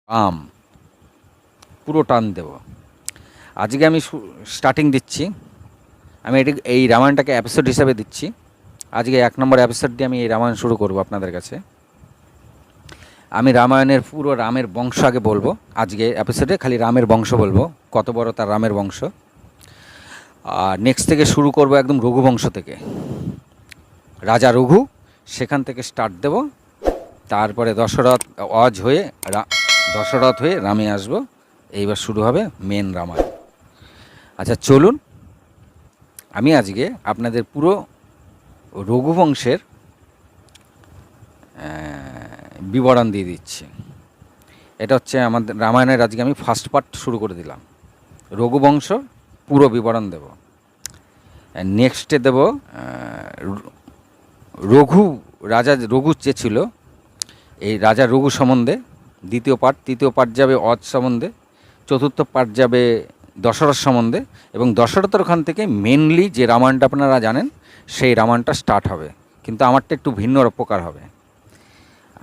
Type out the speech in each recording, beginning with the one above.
আম পুরো টান দেব। আজকে আমি স্টার্টিং দিচ্ছি। আমি এই রামায়ণটাকে এপিসোড হিসাবে দিচ্ছি। আজকে 1 নম্বর এপিসোড দিয়ে আমি এই রামায়ণ শুরু করব আপনাদের কাছে। আমি রামায়ণের পুরো রামের বংশ আগে বলবো। আজকে এপিসোডে খালি রামের বংশ বলবো, কত বড় তার রামের বংশ। আর নেক্সট থেকে শুরু করব একদম রঘুবংশ থেকে, রাজা রঘু, সেখান থেকে স্টার্ট দেব। তারপরে দশরথ হয়ে রামে আসবো। এইবার শুরু হবে মেন রামায়ণ। আচ্ছা চলুন, আমি আজকে আপনাদের পুরো রঘুবংশের বিবরণ দিয়ে দিচ্ছি। এটা হচ্ছে আমাদের রামায়ণের আজকে আমি ফার্স্ট পার্ট শুরু করে দিলাম। রঘুবংশ পুরো বিবরণ দেব। নেক্সটে দেব রাজা রঘু যে ছিল, এই রাজা রঘু সম্বন্ধে দ্বিতীয় পার্ট। তৃতীয় পার্ট যাবে অজ সম্বন্ধে। চতুর্থ পার্ট যাবে দশরথ সম্বন্ধে। এবং দশরথের ওখান থেকে মেনলি যে রামায়ণটা আপনারা জানেন সেই রামায়ণটা স্টার্ট হবে, কিন্তু আমারটা একটু ভিন্ন প্রকার হবে।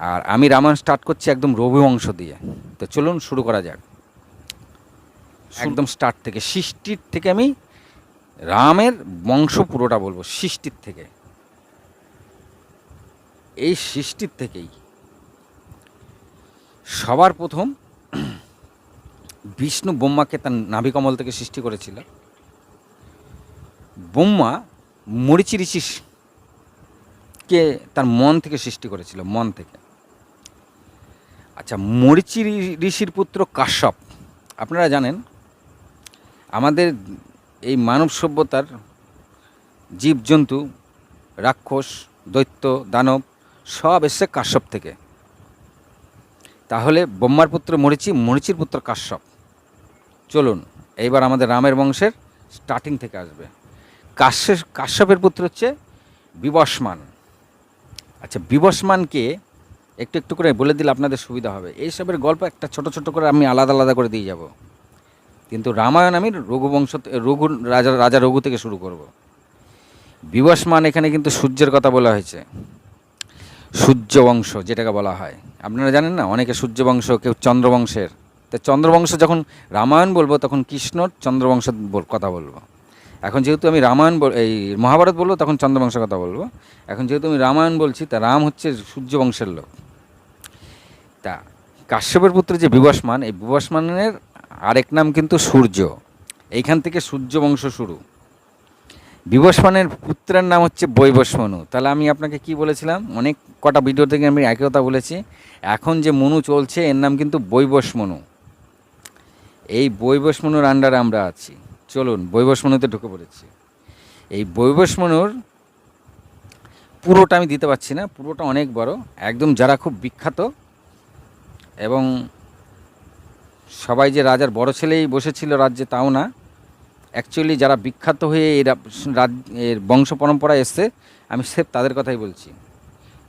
আর আমি রামায়ণ স্টার্ট করছি একদম রঘুবংশ দিয়ে। তো চলুন শুরু করা যাক একদম স্টার্ট থেকে, সৃষ্টির থেকে। আমি রামের বংশ পুরোটা বলবো সৃষ্টির থেকে। এই সৃষ্টির থেকেই সবার প্রথম বিষ্ণু ব্রহ্মাকে তার নাভিকমল থেকে সৃষ্টি করেছিল। ব্রহ্মা মরীচি ঋষিকে তার মন থেকে সৃষ্টি করেছিল, মন থেকে। আচ্ছা, মরীচি ঋষির পুত্র কাশ্যপ। আপনারা জানেন আমাদের এই মানব সভ্যতার জীবজন্তু, রাক্ষস, দৈত্য, দানব সব এসছে কাশ্যপ থেকে। তাহলে ব্রহ্মার পুত্র মরীচির পুত্র কাশ্যপ। চলুন এইবার আমাদের রামের বংশের স্টার্টিং থেকে আসবে। কাশ্যপের পুত্র হচ্ছে বিবস্মান। আচ্ছা, বিবস্মানকে একটু একটু করে বলে দিলে আপনাদের সুবিধা হবে। এইসবের গল্প একটা ছোট ছোট করে আমি আলাদা আলাদা করে দিয়ে যাব, কিন্তু রামায়ণ আমি রাজা রঘু থেকে শুরু করব। বিবস্মান এখানে কিন্তু সূর্যের কথা বলা হয়েছে, সূর্যবংশ যেটাকে বলা হয়। আপনারা জানেন না, অনেকে সূর্যবংশ, কেউ চন্দ্রবংশের। তো চন্দ্রবংশ যখন রামায়ণ বলবো তখন কৃষ্ণর চন্দ্রবংশ কথা বলবো। এখন যেহেতু আমি এই মহাভারত বলবো তখন চন্দ্রবংশের কথা বলবো। এখন যেহেতু আমি রামায়ণ বলছি, তা রাম হচ্ছে সূর্যবংশের লোক। তা কাশ্যপের পুত্র যে বিবস্মান, এই বিবস্মানের আরেক নাম কিন্তু সূর্য। এইখান থেকে সূর্যবংশ শুরু। বিবস্মানের পুত্রের নাম হচ্ছে বৈবস্মনু। তাহলে আমি আপনাকে কি বলেছিলাম, অনেক কটা ভিডিও থেকে আমি একই কথা বলেছি। এখন যে মনু চলছে এর নাম কিন্তু বৈবস্মনু। এই বৈবস্মনুর আন্ডারে আমরা আছি। চলুন বৈবস্মনুতে ঢুকে পড়েছি। এই বৈবস্মনুর পুরোটা আমি দিতে পারছি না, পুরোটা অনেক বড়। একদম যারা খুব বিখ্যাত এবং সবাই যে রাজার বড় ছেলেই বসেছিল রাজ্যে তাও না, অ্যাকচুয়ালি যারা বিখ্যাত হয়ে এর বংশ পরম্পরা এসছে, আমি সেফ তাদের কথাই বলছি।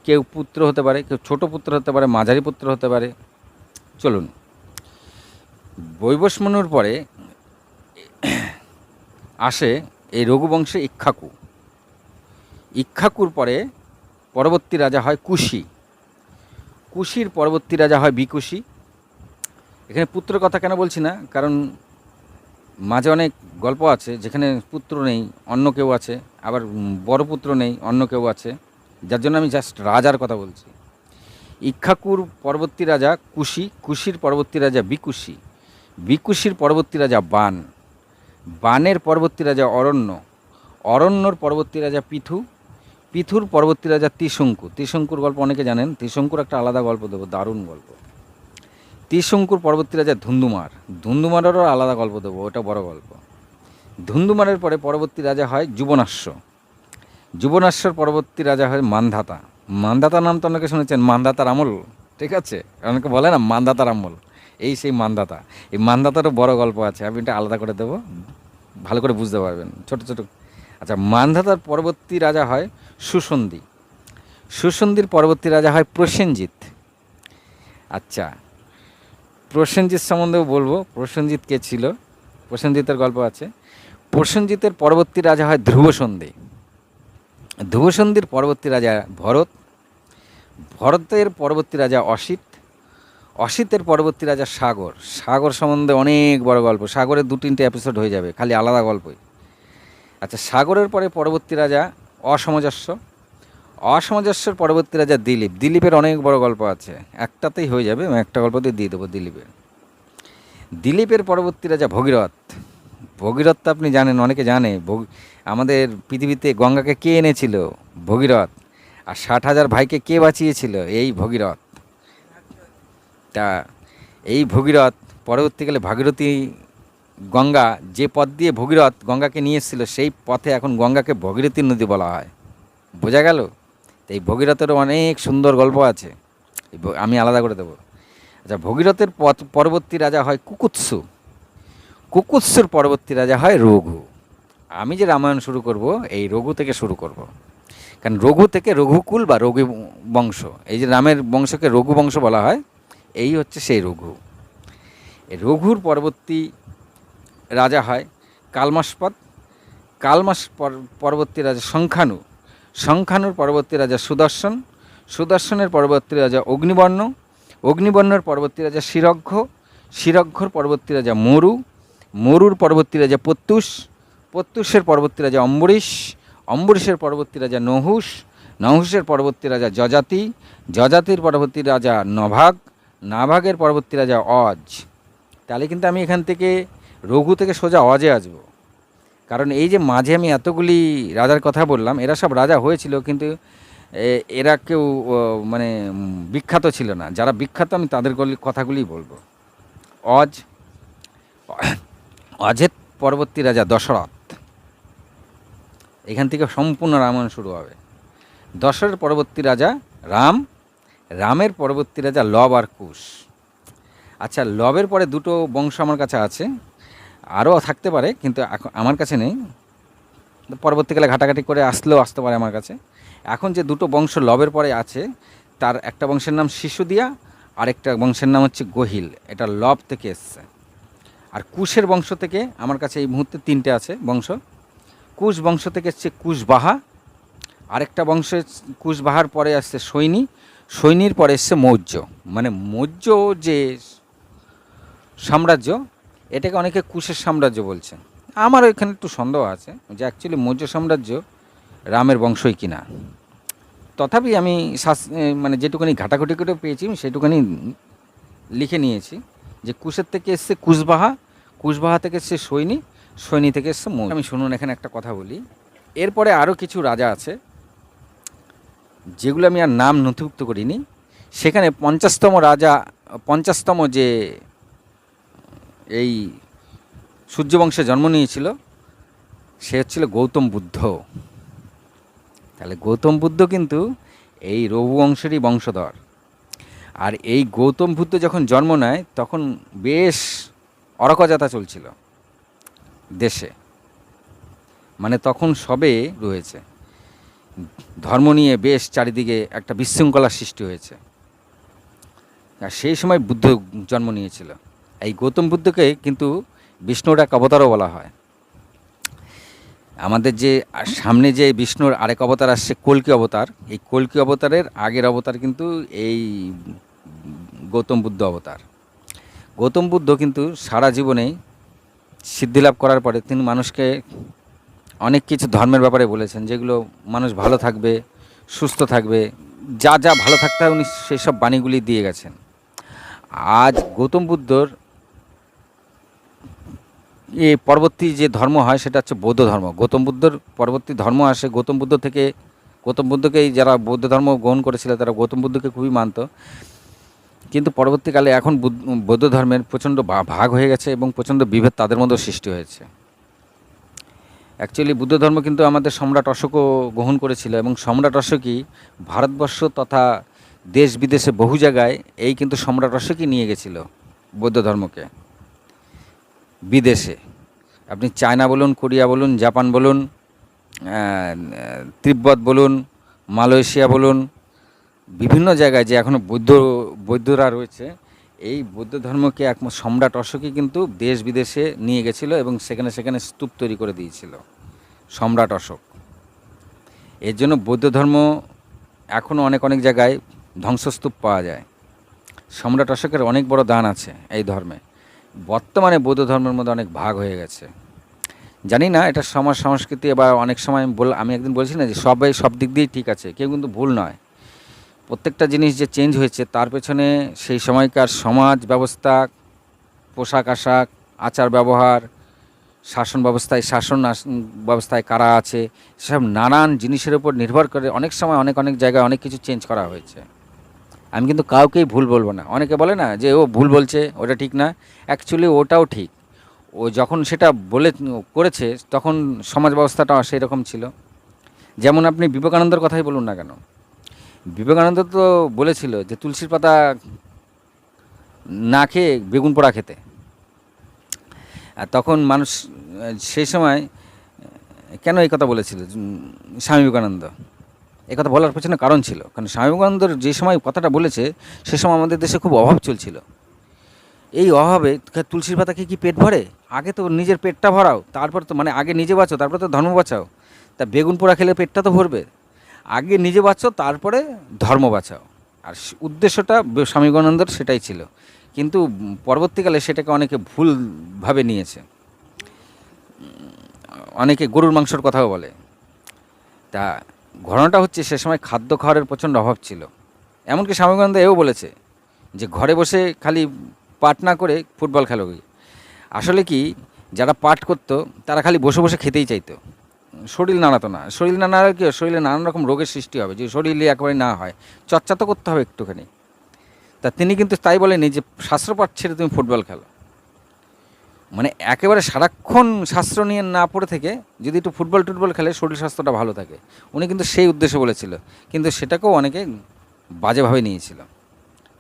কেউ পুত্র হতে পারে, কেউ ছোট পুত্র হতে পারে, মাঝারি পুত্র হতে পারে। চলুন, বৈবস্মনুর পরে আসে এই রঘুবংশে ইক্ষ্বাকু। ইক্ষ্বাকুর পরে পরবর্তী রাজা হয় কুশি। কুশির পরবর্তী রাজা হয় বিকুশি। এখানে পুত্রের কথা কেন বলছি না, কারণ মাঝে অনেক গল্প আছে যেখানে পুত্র নেই, অন্য কেউ আছে, আবার বড় পুত্র নেই, অন্য কেউ আছে, যার জন্য আমি জাস্ট রাজার কথা বলছি। ইক্ষ্বাকুর পরবর্তী রাজা কুশি, কুশির পরবর্তী রাজা বিকুশি, বিকুশির পরবর্তী রাজা বান, বানের পরবর্তী রাজা অরণ্য, অরণ্যর পরবর্তী রাজা পিথু, পিথুর পরবর্তী রাজা ত্রিশঙ্কু। ত্রিশঙ্কুর গল্প অনেকে জানেন, ত্রিশঙ্কুর একটা আলাদা গল্প দেবো, দারুণ গল্প। ত্রিশঙ্কুর পরবর্তী রাজা ধুন্ধুমার, ধুন্ধুমারেরও আলাদা গল্প দেবো, ওটা বড় গল্প। ধুন্ধুমারের পরে পরবর্তী রাজা হয় যুবনাশ্য, যুবনাশ্যর পরবর্তী রাজা হয় মান্ধাতা। মান্ধাতা নাম তো অনেকে শুনেছেন, মান্ধাতার আমল, ঠিক আছে, অনেকে বলে না মান্ধাতার আমল, এই সেই মান্ধাতা। এই মান্ধাতারও বড় গল্প আছে, আমি এটা আলাদা করে দেবো, ভালো করে বুঝতে পারবেন, ছোট ছোট। আচ্ছা, মান্ধাতার পরবর্তী রাজা হয় সুসন্ধি, সুসন্ধির পরবর্তী রাজা হয় প্রসেনজিৎ। আচ্ছা, প্রসেনজিৎ সম্বন্ধেও বলবো, প্রসেনজিৎ কে ছিল, প্রসেনজিতের গল্প আছে। প্রসেনজিতের পরবর্তী রাজা হয় ধ্রুবসন্ধি, ধ্রুবসন্ধির পরবর্তী রাজা ভরত, ভরতের পরবর্তী রাজা অসিত, অসিতের পরবর্তী রাজা সাগর। সাগর সম্বন্ধে অনেক বড় গল্প, সাগরের 2-3টে এপিসোড হয়ে যাবে খালি আলাদা গল্পই। আচ্ছা, সাগরের পরে পরবর্তী রাজা অসমজস্র। অসমজস্রের পরবর্তী রাজা দিলীপ। দিলীপের অনেক বড় গল্প আছে, একটাতেই হয়ে যাবে, আমি একটা গল্পতেই দিয়ে দেবো দিলীপের। দিলীপের পরবর্তী রাজা ভগীরথ। ভগীরথ তো আপনি জানেন, অনেকে জানে। আমাদের পৃথিবীতে গঙ্গাকে কে এনেছিল? ভগীরথ। আর 60,000 ভাইকে কে বাঁচিয়েছিল? এই ভগীরথ। তা এই ভগীরথ পরবর্তীকালে ভাগীরথী গঙ্গা, যে পথ দিয়ে ভগীরথ গঙ্গাকে নিয়ে এসেছিল সেই পথে এখন গঙ্গাকে ভগীরথী নদী বলা হয়। বোঝা গেল? তো এই ভগীরথেরও অনেক সুন্দর গল্প আছে, আমি আলাদা করে দেবো। আচ্ছা, ভগীরথের পরবর্তী রাজা হয় কুকুৎসু। কুকুৎসুর পরবর্তী রাজা হয় রঘু। আমি যে রামায়ণ শুরু করব এই রঘু থেকে শুরু করব, কারণ রঘু থেকে রঘুকুল বা রঘু বংশ, এই যে রামের বংশকে রঘু বংশ বলা হয়, এই হচ্ছে সেই রঘু। এই রঘুর পরবর্তী রাজা হয় কালমাসপদ। কালমাস পরবর্তী রাজা সংখ্যানু। সংখ্যানুর পরবর্তী রাজা সুদর্শন। সুদর্শনের পরবর্তী রাজা অগ্নিবর্ণ। অগ্নিবর্ণের পরবর্তী রাজা শিরঘ্য। শিরঘ্যর পরবর্তী রাজা মরু। মরুর পরবর্তী রাজা প্রত্যুষ। প্রত্যুষের পরবর্তী রাজা অম্বরীশ। অম্বরীশের পরবর্তী রাজা নহুষ। নহুষের পরবর্তী রাজা যজাতি। যজাতির পরবর্তী রাজা নভাগ। নাভাগের পরবর্তী রাজা অজ। তাহলে কিন্তু আমি এখান থেকে রঘু থেকে সোজা অজে আসবো, কারণ এই যে মাঝে আমি এতগুলি রাজার কথা বললাম, এরা সব রাজা হয়েছিল, কিন্তু এরা কেউ মানে বিখ্যাত ছিল না। যারা বিখ্যাত আমি তাদের কথাগুলি বলবো। অজ। অজের পরবর্তী রাজা দশরথ। এখান থেকে সম্পূর্ণ রামায়ণ শুরু হবে। দশরথের পরবর্তী রাজা রাম। রামের পরবর্তী রাজা লব আর কুশ। আচ্ছা, লবের পরে দুটো বংশ আমার কাছে আছে, আরও থাকতে পারে কিন্তু আমার কাছে নেই, পরবর্তীকালে ঘাটাঘাটি করে আসলেও আসতে পারে আমার কাছে। এখন যে দুটো বংশ লবের পরে আছে, তার একটা বংশের নাম শিশুদিয়া, আরেকটা বংশের নাম হচ্ছে গহিল, এটা লব থেকে এসছে। আর কুশের বংশ থেকে আমার কাছে এই মুহূর্তে 3টে আছে বংশ। কুশ বংশ থেকে এসছে কুশবাহা, আরেকটা বংশ কুশবাহার পরে আসছে সৈনী, সৈনীর পরে এসছে মৌর্য। মানে মৌর্য যে সাম্রাজ্য, এটাকে অনেকে কুশের সাম্রাজ্য বলছে। আমার ওইখানে একটু সন্দেহ আছে যে অ্যাকচুয়ালি মৌর্য সাম্রাজ্য রামের বংশই কিনা। তথাপি আমি মানে যেটুকুনি ঘাটাঘাটি করে পেয়েছি সেটুকুনি লিখে নিয়েছি যে কুশের থেকে এসছে কুশবাহা, কুশবাহা থেকে এসছে সৈনী, সৈনী থেকে এসছে মৌর্য। আমি শুনুন এখানে একটা কথা বলি। এরপরে আরও কিছু রাজা আছে যেগুলো আমি আর নাম নথিভুক্ত করিনি। সেখানে 50তম রাজা, 50তম যে এই সূর্যবংশে জন্ম নিয়েছিল সে হচ্ছিল গৌতম বুদ্ধ। তাহলে গৌতম বুদ্ধ কিন্তু এই রঘুবংশেরই বংশধর। আর এই গৌতম বুদ্ধ যখন জন্ম নেয় তখন বেশ অরাজকতা চলছিল দেশে, মানে তখন সবে রয়েছে, ধর্ম নিয়ে বেশ চারিদিকে একটা বিশৃঙ্খলার সৃষ্টি হয়েছে। আর সেই সময় বুদ্ধ জন্ম নিয়েছিল। এই গৌতম বুদ্ধকে কিন্তু বিষ্ণুর এক অবতারও বলা হয়। আমাদের যে সামনে যে বিষ্ণুর আরেক অবতার আসছে কল্কি অবতার, এই কল্কি অবতারের আগের অবতার কিন্তু এই গৌতম বুদ্ধ অবতার। গৌতম বুদ্ধ কিন্তু সারা জীবনেই সিদ্ধিলাভ করার পরে তিনি মানুষকে অনেক কিছু ধর্মের ব্যাপারে বলেছেন, যেগুলো মানুষ ভালো থাকবে, সুস্থ থাকবে, যা যা ভালো থাকতে হয় উনি সেই সব বাণীগুলি দিয়ে গেছেন। আজ গৌতম বুদ্ধর পরবর্তী যে ধর্ম হয় সেটা হচ্ছে বৌদ্ধ ধর্ম। গৌতম বুদ্ধর পরবর্তী ধর্ম আসে গৌতম বুদ্ধ থেকে। গৌতম বুদ্ধকেই যারা বৌদ্ধ ধর্ম গ্রহণ করেছিল তারা গৌতম বুদ্ধকে খুবই মানত, কিন্তু পরবর্তীকালে এখন বৌদ্ধ ধর্মের প্রচণ্ড ভাগ হয়ে গেছে এবং প্রচণ্ড বিভেদ তাদের মধ্যে সৃষ্টি হয়েছে। অ্যাকচুয়ালি বুদ্ধ ধর্ম কিন্তু আমাদের সম্রাট অশোকও গ্রহণ করেছিল, এবং সম্রাট অশোকই ভারতবর্ষ তথা দেশ বিদেশে বহু জায়গায় এই কিন্তু সম্রাট অশোকই নিয়ে গেছিল বৌদ্ধ ধর্মকে বিদেশে। আপনি চায়না বলুন, কোরিয়া বলুন, জাপান বলুন, তিব্বত বলুন, মালয়েশিয়া বলুন, বিভিন্ন জায়গায় যে এখনও বৌদ্ধরা রয়েছে, এই বৌদ্ধ ধর্মকে এক সম্রাট অশোকই কিন্তু দেশ বিদেশে নিয়ে গেছিলো এবং সেখানে সেখানে স্তূপ তৈরি করে দিয়েছিল সম্রাট অশোক। এর জন্য বৌদ্ধ ধর্ম এখনও অনেক অনেক জায়গায় ধ্বংসস্তূপ পাওয়া যায়। সম্রাট অশোকের অনেক বড় দান আছে এই ধর্মে। বর্তমানে বৌদ্ধ ধর্মের মধ্যে অনেক ভাগ হয়ে গেছে। জানি না এটা সমাজ সংস্কৃতি, বা অনেক সময় আমি একদিন বলছি না যে সবাই সব দিক দিয়েই ঠিক আছে, কেউ কিন্তু ভুল নয়। প্রত্যেকটা জিনিস যে চেঞ্জ হয়েছে তার পেছনে সেই সময়কার সমাজ ব্যবস্থা, পোশাক আশাক, আচার ব্যবহার, ব্যবস্থায় কারা আছে, সেসব নানান জিনিসের উপর নির্ভর করে অনেক সময় অনেক জায়গায় অনেক কিছু চেঞ্জ করা হয়েছে। আমি কিন্তু কাউকেই ভুল বলবো না। অনেকে বলে না যে ও ভুল বলছে, ওটা ঠিক না। অ্যাকচুয়ালি ওটাও ঠিক। ও যখন সেটা করেছে তখন সমাজ ব্যবস্থাটা সেই রকম ছিল। যেমন আপনি বিবেকানন্দের কথাই বলুন না কেন, বিবেকানন্দ তো বলেছিল যে তুলসীর পাতা না খেয়ে বেগুন পোড়া খেতে। আর তখন মানুষ সেই সময় কেন এই কথা বলেছিল স্বামী বিবেকানন্দ? এই কথা বলার পেছনে কারণ ছিল, কারণ স্বামী বিবেকানন্দর যে সময় কথাটা বলেছে সে সময় আমাদের দেশে খুব অভাব চলছিল। এই অভাবে তুলসীর পাতা কি পেট ভরে? আগে তো নিজের পেটটা ভরাও, তারপর তো মানে আগে নিজে বাঁচো, তারপর তো ধর্ম বাঁচাও। তা বেগুন পোড়া খেলে পেটটা তো ভরবে। আগে নিজে বাঁচো, তারপরে ধর্ম বাঁচাও। আর উদ্দেশ্যটা স্বামী বিবেকানন্দর সেটাই ছিল। কিন্তু পরবর্তীকালে সেটাকে অনেকে ভুলভাবে নিয়েছে। অনেকে গরুর মাংসর কথাও বলে। তা ঘটনাটা হচ্ছে সে সময় খাদ্য খাওয়ারের প্রচণ্ড অভাব ছিল। এমনকি স্বামী বিবেকানন্দ এও বলেছে যে ঘরে বসে খালি পাঠ না করে ফুটবল খেলো। আসলে কি, যারা পাঠ করতো তারা খালি বসে বসে খেতেই চাইতো, শরীর নাড়াতো না। শরীর না নাড়ালে কি, শরীরে নানান রকম রোগের সৃষ্টি হবে যদি শরীরে একেবারে না হয়। চর্চা তো করতে হবে একটুখানি। তা তিনি কিন্তু তাই বলেনি যে শাস্ত্রপাঠ ছেড়ে তুমি ফুটবল খেলো। মানে একেবারে সারাক্ষণ শাস্ত্র নিয়ে না পড়ে থেকে যদি একটু ফুটবল খেলে শরীর স্বাস্থ্যটা ভালো থাকে। উনি কিন্তু সেই উদ্দেশ্যে বলেছিল, কিন্তু সেটাকেও অনেকে বাজেভাবে নিয়েছিল।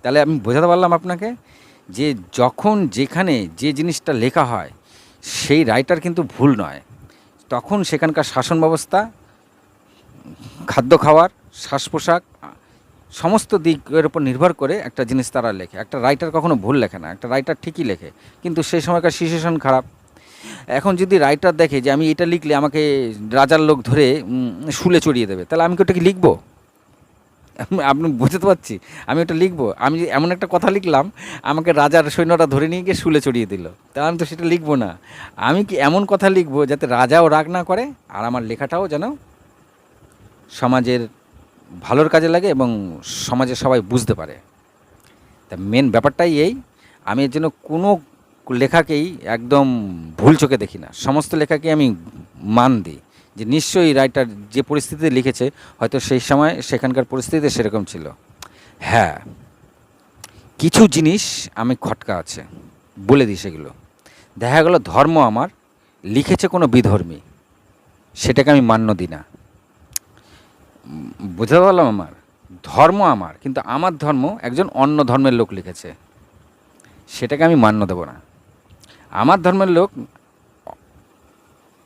তাহলে আমি বোঝাতে পারলাম আপনাকে যে যখন যেখানে যে জিনিসটা লেখা হয় সেই রাইটার কিন্তু ভুল নয়। তখন সেখানকার শাসন ব্যবস্থা, খাদ্য খাওয়ার, শ্বাস পোশাক, সমস্ত দিকের উপর নির্ভর করে একটা জিনিস তারা লেখে। একটা রাইটার কখনো ভুল লেখে না, একটা রাইটার ঠিকই লেখে। কিন্তু সেই সময়কার সিচুয়েশন খারাপ। এখন যদি রাইটার দেখে যে আমি এটা লিখলে আমাকে রাজার লোক ধরে শুলে চড়িয়ে দেবে, তাহলে আমি কি ওটা কি লিখবো? আপনি বুঝতে পারছি, আমি ওটা লিখবো? আমি এমন একটা কথা লিখলাম আমাকে রাজার সৈন্যরা ধরে নিয়ে গিয়ে শুলে চড়িয়ে দিল, তাহলে আমি তো সেটা লিখবো না। আমি কি এমন কথা লিখবো যাতে রাজাও রাগ না করে, আর আমার লেখাটাও যেন সমাজের ভালোর কাজে লাগে এবং সমাজে সবাই বুঝতে পারে। তা মেন ব্যাপারটাই এই। আমি এর জন্য কোনো লেখাকেই একদম ভুল চোখে দেখি না। সমস্ত লেখাকে আমি মান দিই যে নিশ্চয়ই রাইটার যে পরিস্থিতিতে লিখেছে হয়তো সেই সময় সেখানকার পরিস্থিতিতে সেরকম ছিল। হ্যাঁ, কিছু জিনিস আমি খটকা আছে, বলে দিই সেগুলো। দেখা গেল ধর্ম আমার লিখেছে কোনো বিধর্মী, সেটাকে আমি মান্য দিই না। বুঝতে পারলাম? আমার ধর্ম আমার, কিন্তু আমার ধর্ম একজন অন্য ধর্মের লোক লিখেছে, সেটাকে আমি মান্য দেব না। আমার ধর্মের লোক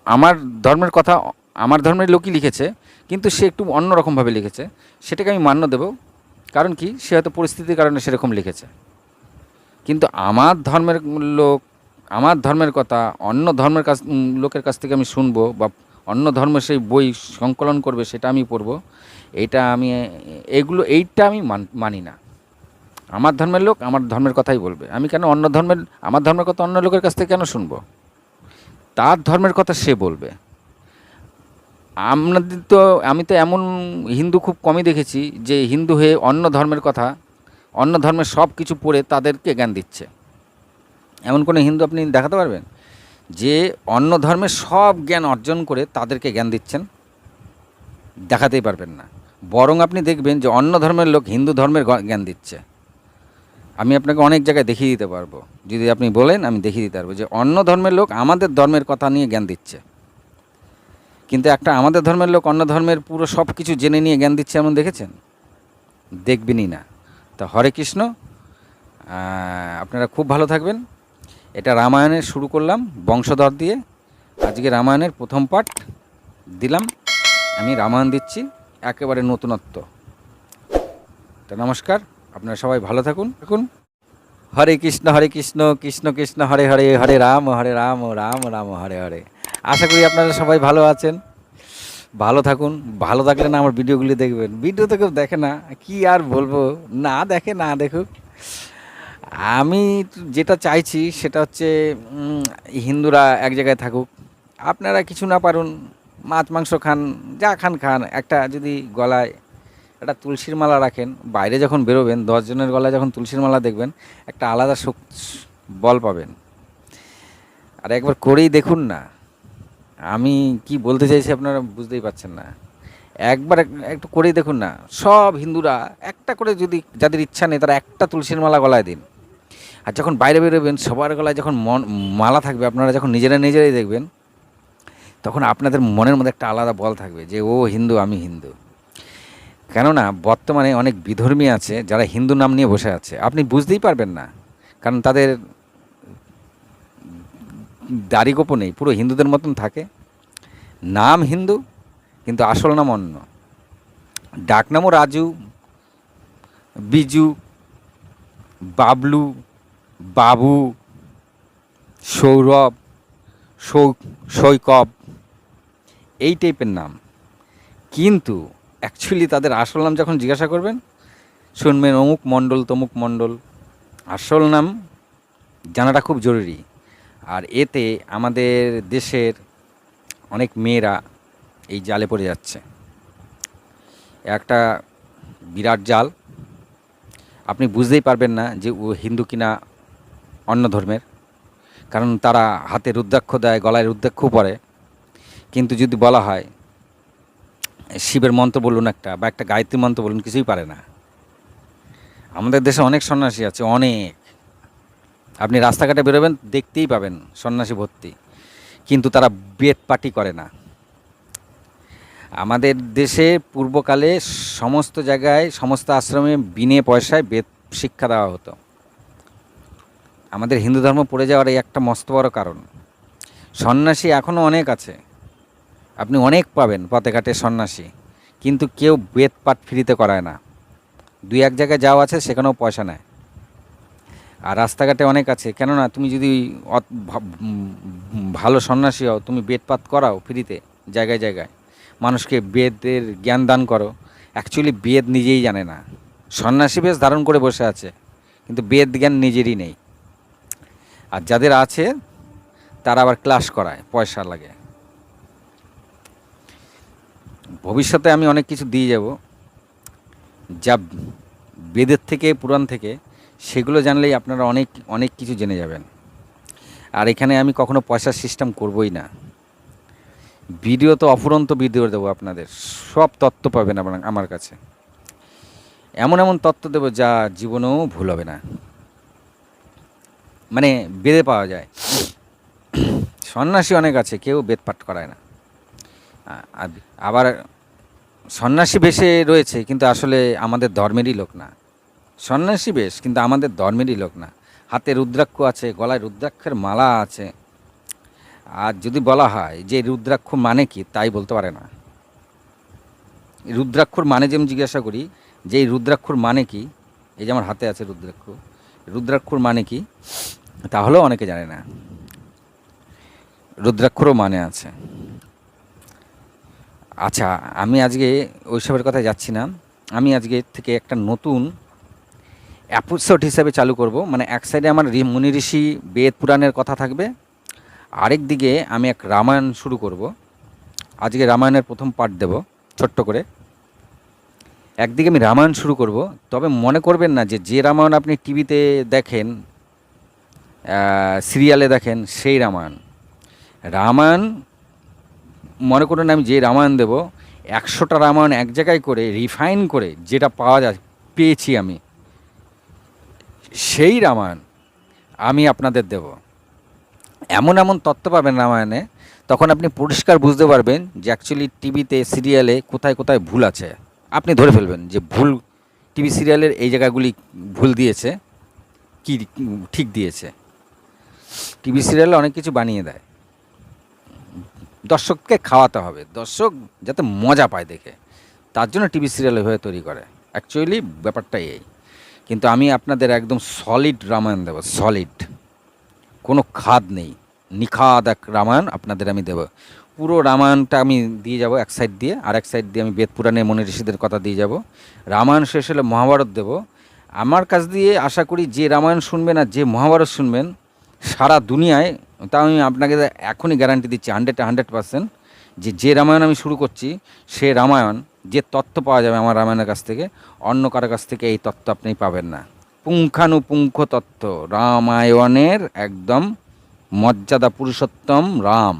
আমার ধর্মের কথা আমার ধর্মের লোকই লিখেছে, কিন্তু সে একটু অন্যরকমভাবে লিখেছে, সেটাকে আমি মান্য দেব। কারণ কি, সে হয়তো পরিস্থিতির কারণে সেরকম লিখেছে। কিন্তু আমার ধর্মের লোক, আমার ধর্মের কথা অন্য ধর্মের লোকের কাছ থেকে আমি শুনবো, বা অন্য ধর্মের সেই বই সংকলন করবে সেটা আমি পড়বো, এইটা আমি মানি না। আমার ধর্মের লোক আমার ধর্মের কথাই বলবে। আমি কেন আমার ধর্মের কথা অন্য লোকের কাছ থেকে কেন শুনবো? তার ধর্মের কথা সে বলবে। আমি তো এমন হিন্দু খুব কমই দেখেছি যে হিন্দু হয়ে অন্য ধর্মের কথা, অন্য ধর্মের সব কিছু পড়ে তাদেরকে জ্ঞান দিচ্ছে। এমন কোনো হিন্দু আপনি দেখাতে পারবেন যে অন্য ধর্মের সব জ্ঞান অর্জন করে তাদেরকে জ্ঞান দিচ্ছেন? দেখাতেই পারবেন না। বরং আপনি দেখবেন যে অন্য ধর্মের লোক হিন্দু ধর্মের জ্ঞান দিচ্ছে। আমি আপনাকে অনেক জায়গায় দেখিয়ে দিতে পারবো, যদি আপনি বলেন আমি দেখিয়ে দিতে পারবো যে অন্য ধর্মের লোক আমাদের ধর্মের কথা নিয়ে জ্ঞান দিচ্ছে। কিন্তু একটা আমাদের ধর্মের লোক অন্য ধর্মের পুরো সব কিছু জেনে নিয়ে জ্ঞান দিচ্ছে, এমন দেখেছেন? দেখবেনই না। তো হরে কৃষ্ণ, আপনারা খুব ভালো থাকবেন। এটা রামায়ণের শুরু করলাম বংশধর দিয়ে। আজকে রামায়ণের প্রথম পার্ট দিলাম। আমি রামায়ণ দিচ্ছি একেবারে নতুনত্ব। তো নমস্কার, আপনারা সবাই ভালো থাকুন। হরে কৃষ্ণ কৃষ্ণ কৃষ্ণ হরে হরে, হরে রাম রাম রাম হরে হরে। আশা করি আপনারা সবাই ভালো আছেন, ভালো থাকুন। ভালো থাকলে না আমার ভিডিওগুলি দেখবেন। ভিডিও তো কেউ দেখে না, কি আর বলবো, না দেখে না দেখুক। আমি যেটা চাইছি সেটা হচ্ছে হিন্দুরা এক জায়গায় থাকুক, আপনারা কিছু না পারুন, মাছ মাংস খান, যা খান খান, একটা যদি গলায় একটা তুলসীর মালা রাখেন, বাইরে যখন বেরোবেন 10 জনের গলায় যখন তুলসীর মালা দেখবেন, একটা আলাদা বল পাবেন। আর একবার করেই দেখুন না, আমি কি বলতে চাইছি আপনারা বুঝতেই পারছেন না। একবার একটু করেই দেখুন না, সব হিন্দুরা একটা করে, যদি যাদের ইচ্ছা নেই তারা একটা তুলসীর মালা গলায় দিন। আর যখন বাইরে বেরোবেন সবার গলায় যখন মালা থাকবে, আপনারা যখন নিজেরাই দেখবেন, তখন আপনাদের মনের মধ্যে একটা আলাদা বল থাকবে যে ও হিন্দু, আমি হিন্দু। কেননা বর্তমানে অনেক বিধর্মী আছে যারা হিন্দু নাম নিয়ে বসে আছে, আপনি বুঝতেই পারবেন না, কারণ তাদের দাড়ি গোপন নেই, পুরো হিন্দুদের মতন থাকে, নাম হিন্দু কিন্তু আসল নাম অন্য, ডাকনামও রাজু, বিজু, বাবলু, বাবু, সৌরভ, সৈকব, এই টাইপের নাম। কিন্তু অ্যাকচুয়ালি তাদের আসল নাম যখন জিজ্ঞাসা করবেন, শুনবেন অমুক মণ্ডল তমুক মণ্ডল। আসল নাম জানাটা খুব জরুরি। আর এতে আমাদের দেশের অনেক মেয়েরা এই জালে পড়ে যাচ্ছে, একটা বিরাট জাল। আপনি বুঝতেই পারবেন না যে ও হিন্দু কিনা অন্য ধর্মের, কারণ তারা হাতে রুদ্রাক্ষ দেয়, গলায় রুদ্রাক্ষ পরে, কিন্তু যদি বলা হয় শিবের মন্ত্র বলুন একটা, বা একটা গায়ত্রী মন্ত্র বলুন, কিছুই পারে না। আমাদের দেশে অনেক সন্ন্যাসী আছে, অনেক, আপনি রাস্তাঘাটে বেরোবেন দেখতেই পাবেন সন্ন্যাসী ভর্তি, কিন্তু তারা বেদ পাটি করে না। আমাদের দেশে পূর্বকালে সমস্ত জায়গায়, সমস্ত আশ্রমে বিনে পয়সায় বেদ শিক্ষা দেওয়া হতো। আমাদের হিন্দু ধর্ম পড়ে যাওয়ার এই একটা মস্ত বড় কারণ। সন্ন্যাসী এখনও অনেক আছে, আপনি অনেক পাবেন পথে ঘাটে সন্ন্যাসী, কিন্তু কেউ বেদ পাঠ ফ্রিতে করায় না। দুই এক জায়গায় যাওয়া আছে, সেখানেও পয়সা নেয়। আর রাস্তাঘাটে অনেক আছে, কেননা তুমি যদি ভালো সন্ন্যাসী হও, তুমি বেদপাত করাও ফ্রিতে জায়গায় জায়গায়, মানুষকে বেদের জ্ঞান দান করো, অ্যাকচুয়ালি বেদ নিজেই জানে না, সন্ন্যাসী বেশ ধারণ করে বসে আছে, কিন্তু বেদ জ্ঞান নিজেরই নেই। আর যাদের আছে তারা আবার ক্লাস করায়, পয়সা লাগে। ভবিষ্যতে আমি অনেক কিছু দিয়ে যাব, যা বেদের থেকে, পুরাণ থেকে, সেগুলো জানলেই আপনারা অনেক অনেক কিছু জেনে যাবেন। আর এখানে আমি কখনো পয়সার সিস্টেম করবই না। ভিডিও তো অফুরন্ত ভিডিও দেবো, আপনাদের সব তত্ত্ব পাবেন আমার কাছে, এমন এমন তত্ত্ব দেবো যা জীবনেও ভুল হবে না, মানে বেদে পাওয়া যায়। সন্ন্যাসী অনেক আছে, কেউ বেদ পাঠ করায় না। আবার সন্ন্যাসী বেশে রয়েছে, কিন্তু আসলে আমাদের ধর্মেরই লোক না। সন্ন্যাসী বেশ, কিন্তু আমাদের ধর্মেরই লোক না। হাতে রুদ্রাক্ষ আছে, গলায় রুদ্রাক্ষের মালা আছে, আর যদি বলা হয় যে রুদ্রাক্ষ মানে কি, তাই বলতে পারে না। রুদ্রাক্ষর মানে যে আমি জিজ্ঞাসা করি যে এই রুদ্রাক্ষর মানে কি, এই যে আমার হাতে আছে রুদ্রাক্ষ, রুদ্রাক্ষর মানে কি, তাহলেও অনেকে জানে না। রুদ্রাক্ষরও মানে আছে। আচ্ছা, আমি আজকে ওইসবের কথা যাচ্ছি না। আমি আজকে থেকে একটা নতুন এপিসোড হিসাবে চালু করব, মানে এক সাইডে আমার মুনি ঋষি বেদ পুরাণের কথা থাকবে, আরেক দিকে আমি এক রামায়ণ শুরু করব। আজকে রামায়ণের প্রথম পার্ট দেব ছোট্ট করে। একদিকে আমি রামায়ণ শুরু করব, তবে মনে করবেন না যে যে রামায়ণ আপনি টিভিতে দেখেন, সিরিয়ালে দেখেন, সেই রামায়ণ। রামায়ণ মনে করুন আমি যে রামায়ণ দেব, 100টা রামায়ণ এক জায়গায় করে রিফাইন করে যেটা পাওয়া যায়, পেয়েছি আমি, সেই রামায়ণ আমি আপনাদের দেব। এমন এমন তত্ত্ব পাবেন রামায়ণে, তখন আপনি পরিষ্কার বুঝতে পারবেন যে অ্যাকচুয়ালি টিভিতে, সিরিয়ালে কোথায় কোথায় ভুল আছে। আপনি ধরে ফেলবেন যে ভুল, টিভি সিরিয়ালের এই জায়গাগুলি ভুল দিয়েছে, কি ঠিক দিয়েছে। টিভি সিরিয়ালে অনেক কিছু বানিয়ে দেয়, দর্শককে খাওয়াতে হবে, দর্শক যাতে মজা পায় দেখে, তার জন্য টিভি সিরিয়াল হয়ে তৈরি করে। অ্যাকচুয়ালি ব্যাপারটা এই। কিন্তু আমি আপনাদের একদম সলিড রামায়ণ দেব, সলিড, কোনো খাদ নেই, নিখাদ এক রামায়ণ আপনাদের আমি দেব। পুরো রামায়ণটা আমি দিয়ে যাব এক সাইড দিয়ে, আর এক সাইড দিয়ে আমি বেদ পুরাণে মুনি ঋষিদের কথা দিয়ে যাব। রামায়ণ শেষ হলে মহাভারত দেব, আমার কাছ দিয়ে আশা করি যে রামায়ণ শুনবেন আর যে মহাভারত শুনবেন সারা দুনিয়ায়, তা আমি আপনাকে এখনই গ্যারান্টি দিচ্ছি 100% যে রামায়ণ আমি শুরু করছি সে রামায়ণ, যে তত্ত্ব পাওয়া যাবে আমার রামায়ণের কাছ থেকে, অন্য কারো কাছ থেকে এই তত্ত্ব আপনি পাবেন না। পুঙ্খানুপুঙ্খ তত্ত্ব রামায়ণের, একদম মর্যাদা পুরুষোত্তম রাম।